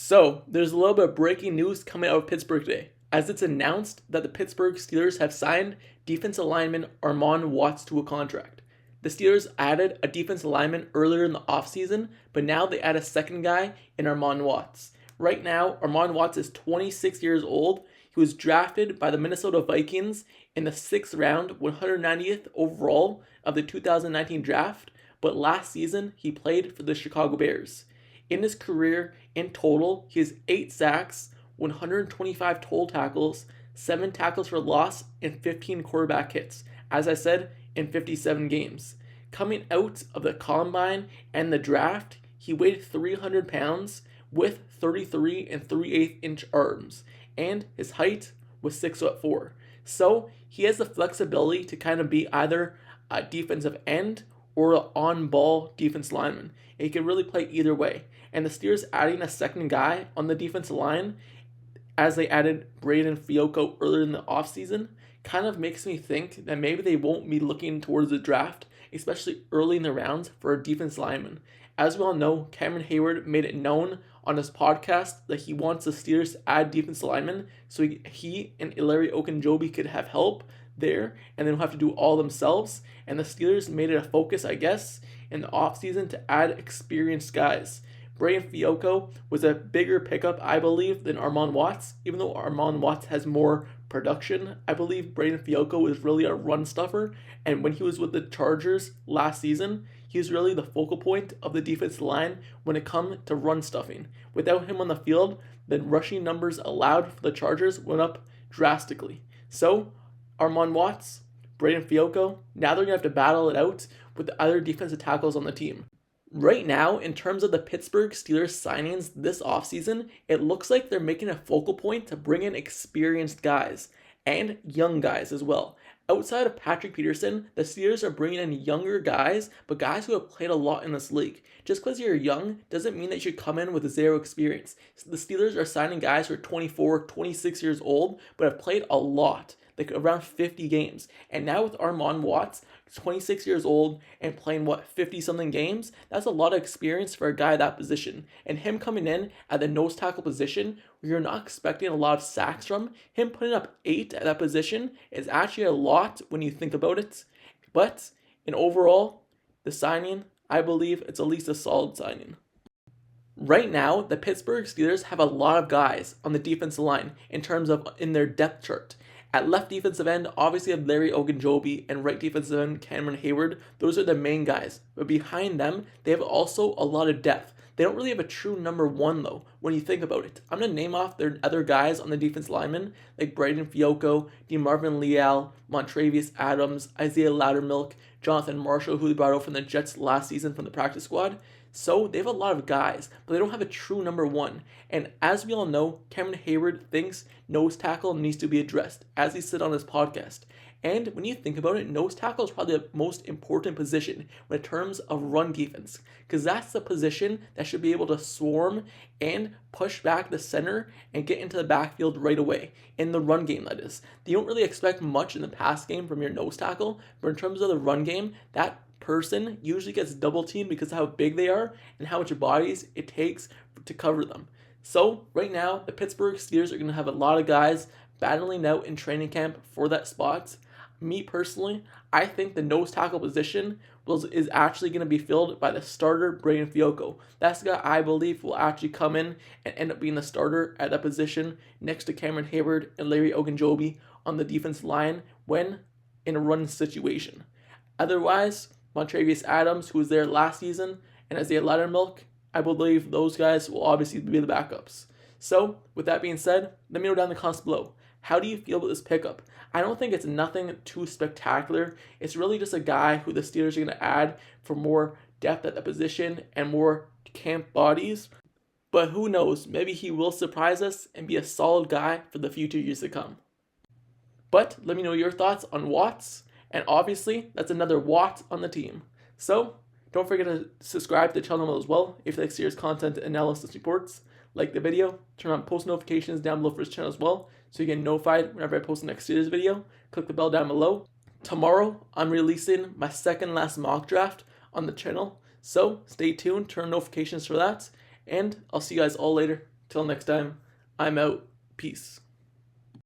So, there's a little bit of breaking news coming out of Pittsburgh today, as it's announced that the Pittsburgh Steelers have signed defensive lineman Armon Watts to a contract. The Steelers added a defensive lineman earlier in the offseason, but now they add a second guy in Armon Watts. Right now, Armon Watts is 26 years old. He was drafted by the Minnesota Vikings in the 6th round, 190th overall of the 2019 draft, but last season he played for the Chicago Bears. In his career, in total, he has 8 sacks, 125 total tackles, 7 tackles for loss, and 15 quarterback hits, as I said, in 57 games. Coming out of the combine and the draft, he weighed 300 pounds with 33 and 3/8 inch arms, and his height was 6'4". So he has the flexibility to kind of be either a defensive end or an on-ball defense lineman. And he can really play either way. And the Steelers adding a second guy on the defensive line, as they added Breiden Fehoko earlier in the offseason, kind of makes me think that maybe they won't be looking towards the draft, especially early in the rounds, for a defense lineman. As we all know, Cameron Hayward made it known on his podcast that he wants the Steelers to add defensive linemen so he and Larry Ogunjobi could have help there and they don't have to do all themselves. And the Steelers made it a focus, I guess, in the offseason to add experienced guys. Breiden Fehoko was a bigger pickup, I believe, than Armon Watts. Even though Armon Watts has more production, I believe Breiden Fehoko is really a run stuffer. And when he was with the Chargers last season, he was really the focal point of the defensive line when it comes to run stuffing. Without him on the field, the rushing numbers allowed for the Chargers went up drastically. So, Armon Watts, Breiden Fehoko, now they're going to have to battle it out with the other defensive tackles on the team. Right now, in terms of the Pittsburgh Steelers signings this offseason, it looks like they're making a focal point to bring in experienced guys and young guys as well. Outside of Patrick Peterson, the Steelers are bringing in younger guys, but guys who have played a lot in this league. Just because you're young doesn't mean that you should come in with zero experience. The Steelers are signing guys who are 24, 26 years old, but have played a lot, like around 50 games. And now with Armon Watts, 26 years old and playing 50-something games, that's a lot of experience for a guy at that position. And him coming in at the nose tackle position, where you're not expecting a lot of sacks from, him putting up 8 at that position is actually a lot when you think about it. But in overall, the signing, I believe it's at least a solid signing. Right now, the Pittsburgh Steelers have a lot of guys on the defensive line in terms of in their depth chart. At left defensive end, obviously have Larry Ogunjobi, and right defensive end, Cameron Hayward. Those are the main guys. But behind them, they have also a lot of depth. They don't really have a true number one, though, when you think about it. I'm going to name off their other guys on the defense linemen, like Breiden Fehoko, DeMarvin Leal, Montravius Adams, Isaiah Loudermilk, Jonathan Marshall, who they brought out from the Jets last season from the practice squad. So they have a lot of guys, but they don't have a true number one. And as we all know, Cameron Hayward thinks nose tackle needs to be addressed, as he said on his podcast. And when you think about it, nose tackle is probably the most important position in terms of run defense, because that's the position that should be able to swarm and push back the center and get into the backfield right away, in the run game, that is. You don't really expect much in the pass game from your nose tackle, but in terms of the run game, that person usually gets double teamed because of how big they are and how much bodies it takes to cover them. So right now, the Pittsburgh Steelers are going to have a lot of guys battling out in training camp for that spot. Me personally, I think the nose tackle position is actually going to be filled by the starter, Breiden Fehoko. That's the guy I believe will actually come in and end up being the starter at that position next to Cameron Hayward and Larry Ogunjobi on the defense line when in a run situation. Otherwise, Montravius Adams, who was there last season, and Isaiah Loudermilk, I believe those guys will obviously be the backups. So, with that being said, let me know down in the comments below. How do you feel about this pickup? I don't think it's nothing too spectacular. It's really just a guy who the Steelers are going to add for more depth at the position and more camp bodies. But who knows, maybe he will surprise us and be a solid guy for the future years to come. But let me know your thoughts on Watts. And obviously, that's another Watt on the team. So, don't forget to subscribe to the channel as well if you like serious content and analysis reports. Like the video, turn on post notifications down below for this channel as well, so you get notified whenever I post the next series video. Click the bell down below. Tomorrow, I'm releasing my second last mock draft on the channel. So, stay tuned, turn notifications for that, and I'll see you guys all later. Till next time, I'm out. Peace.